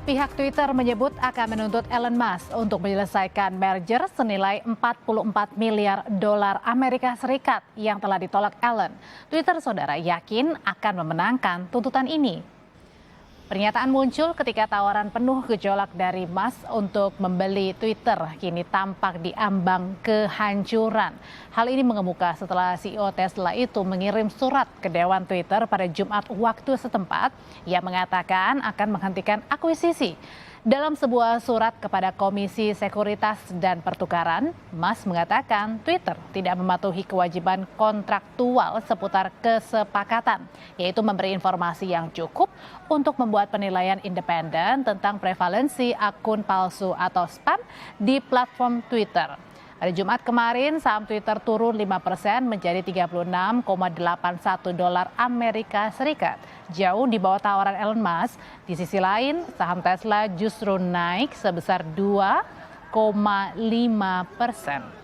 Pihak Twitter menyebut akan menuntut Elon Musk untuk menyelesaikan merger senilai 44 miliar dolar Amerika Serikat yang telah ditolak Elon. Twitter saudara yakin akan memenangkan tuntutan ini. Pernyataan muncul ketika tawaran penuh gejolak dari Musk untuk membeli Twitter kini tampak diambang kehancuran. Hal ini mengemuka setelah CEO Tesla itu mengirim surat ke Dewan Twitter pada Jumat waktu setempat yang mengatakan akan menghentikan akuisisi. Dalam sebuah surat kepada Komisi Sekuritas dan Pertukaran, Musk mengatakan Twitter tidak mematuhi kewajiban kontraktual seputar kesepakatan, yaitu memberi informasi yang cukup untuk membuat penilaian independen tentang prevalensi akun palsu atau spam di platform Twitter. Pada Jumat kemarin, saham Twitter turun 5% menjadi 36,81 dolar Amerika Serikat, jauh di bawah tawaran Elon Musk. Di sisi lain, saham Tesla justru naik sebesar 2,5%.